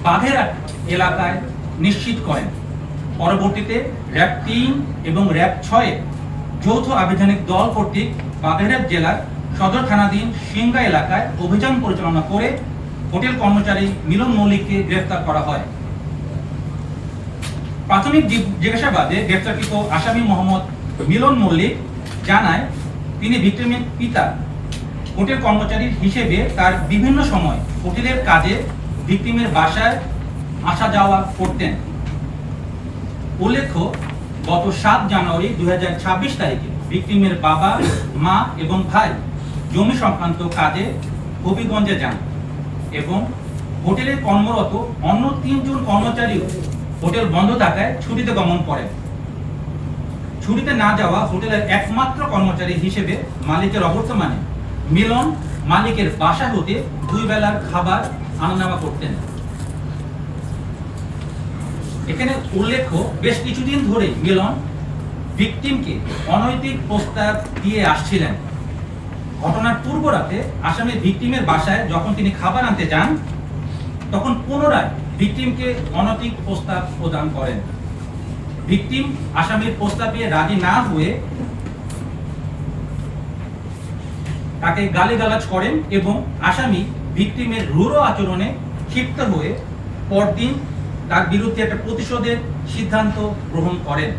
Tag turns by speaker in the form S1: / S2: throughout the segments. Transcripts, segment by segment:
S1: বাঘেরহাট এলাকায় নিশ্চিত করেন। পরবর্তীতে র্যাব ৩ এবং র্যাব ৬ যৌথ আভিযানিক দল কর্তৃক বাগেরহাট জেলার সদর থানাধীন সিংগা এলাকায় অভিযান পরিচালনা করে হোটেল কর্মচারী মিলন মল্লিককে গ্রেফতার করা হয়। প্রাথমিক জিজ্ঞাসাবাদে গ্রেফতারকৃত আসামি মোহাম্মদ মিলন মল্লিক জানায় তিনি ভিক্টিমের পিতা। হোটেল কর্মচারী হিসেবে তার বিভিন্ন সময় হোটেলের কাজে ভিক্টিমের বাসায় আসা যাওয়া করতেন। উল্লেখ্য, গত ৭ জানুয়ারি ২০২৬ তারিখে ভিক্টিমের বাবা, মা এবং ভাই জমি সংক্রান্ত কাজে হবিগঞ্জে যান এবং হোটেলে কর্মরত অন্য ৩ জন কর্মচারীও হোটেল বন্ধ থাকায় ছুটিতে গমন করেন। ছুটিতে না যাওয়া হোটেলের একমাত্র কর্মচারী হিসেবে মালিকের অবর্তমানে মিলন মালিকের বাসা হতে 2 বেলার খাবার আনা নেওয়া করতেন। এখানে উল্লেখ্য, বেশ কিছুদিন ধরে মিলন ভিকটিমকে অনৈতিক প্রস্তাব দিয়ে আসছিলেন। ঘটনার পূর্ব রাতে আসামি ভিকটিমের বাসায় যখন তিনি খাবার আনতে যান, তখন পুনরায় ভিকটিমকে অনৈতিক প্রস্তাব প্রদান করেন। ভিকটিম আসামির প্রস্তাবে রাজি না হয়ে তাকে গালিগালাজ করেন এবং আসামি ভিকটিমের রূঢ় আচরণে ক্ষিপ্ত হয়ে পরদিন তার বিরুদ্ধে একটা প্রতিশোধের সিদ্ধান্ত গ্রহণ করেন।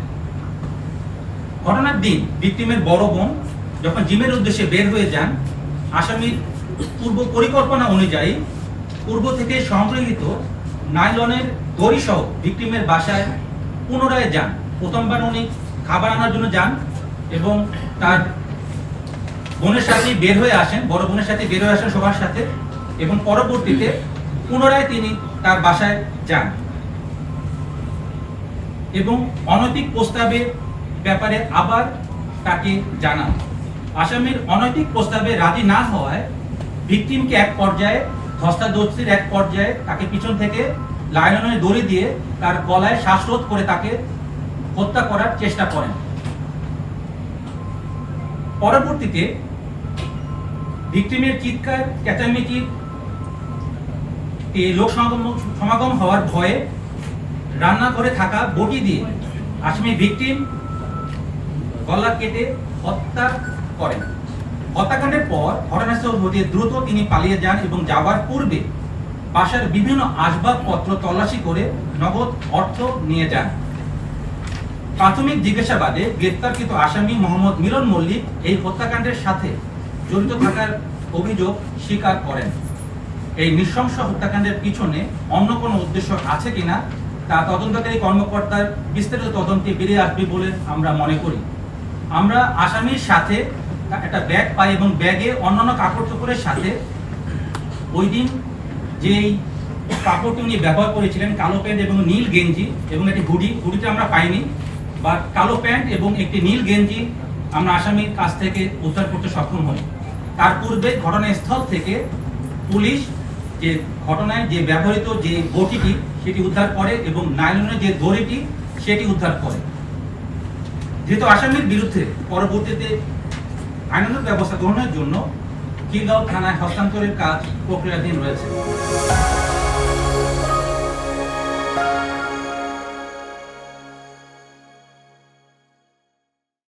S1: ঘটনার দিন ভিকটিমের বড় বোন যখন জিমের উদ্দেশ্যে বের হয়ে যান, আসামির পূর্ব পরিকল্পনা অনুযায়ী পূর্ব থেকে সংগৃহীত নাইলনের দড়ি সহ ভিকটিমের বাসায় পুনরায় যান। প্রথমবার উনি খাবার আনার জন্য যান এবং তার বোনের সাথে বের হয়ে আসেন, বড় বোনের সাথে বের হয়ে আসেন সবার সাথে, এবং পরবর্তীতে পুনরায় তিনি তার বাসায় যান এবং অনৈতিক প্রস্তাবের ব্যাপারে আবার তাকে জানান। আসামির অনৈতিক প্রস্তাবে রাজি না হওয়ায় ভিকটিমকে এক পর্যায়ে ধস্তাধস্তির এক পর্যায়ে তাকে পিছন থেকে লাইলনের দড়ি দিয়ে তার গলায় শ্বাসরোধ করে তাকে হত্যা করার চেষ্টা করেন। পরবর্তীতে ভিকটিমের চিৎকার চেঁচামেচি লোক সমাগম হওয়ার ভয়ে রান্নাঘরে থাকা বটি দিয়ে আসামি ভিকটিম গলা কেটে হত্যা করেন। হত্যাকাণ্ডের পর ঘটনাস্থল হতে দ্রুত তিনি পালিয়ে যান এবং যাওয়ার পূর্বে বাসার বিভিন্ন আসবাবপত্র তল্লাশি করে নগদ অর্থ নিয়ে যান। প্রাথমিক জিজ্ঞাসাবাদে গ্রেপ্তারকৃত আসামি মোহাম্মদ মিলন মল্লিক এই হত্যাকাণ্ডের সাথে জড়িত থাকার অভিযোগ স্বীকার করেন। এই নৃশংস হত্যাকাণ্ডের পিছনে অন্য কোনো উদ্দেশ্য আছে কিনা তা তদন্তকারী কর্মকর্তার বিস্তারিত তদন্তে বেরিয়ে আসবে বলে আমরা মনে করি। আমরা আসামির সাথে একটা ব্যাগ পাই এবং ব্যাগে অন্যান্য কাপড় চোপড়ের সাথে ওই দিন যেই কাপড়টি উনি ব্যবহার করেছিলেন, কালো প্যান্ট এবং নীল গেঞ্জি এবং একটি হুডিটা আমরা পাইনি, বা কালো প্যান্ট এবং একটি নীল গেঞ্জি আমরা আসামির কাছ থেকে উদ্ধার করতে সক্ষম হই। তার পূর্বে ঘটনাস্থল থেকে পুলিশ যে ঘটনায় যে ব্যবহৃত যে বটিটি সেটি উদ্ধার করে এবং নাইলনের যে দড়িটি সেটি উদ্ধার করে। যেহেতু আসামির বিরুদ্ধে পরবর্তীতে আইনানুগ ব্যবস্থা গ্রহণের জন্য খিলগাঁও থানায় হস্তান্তরের কাজ প্রক্রিয়াধীন রয়েছে।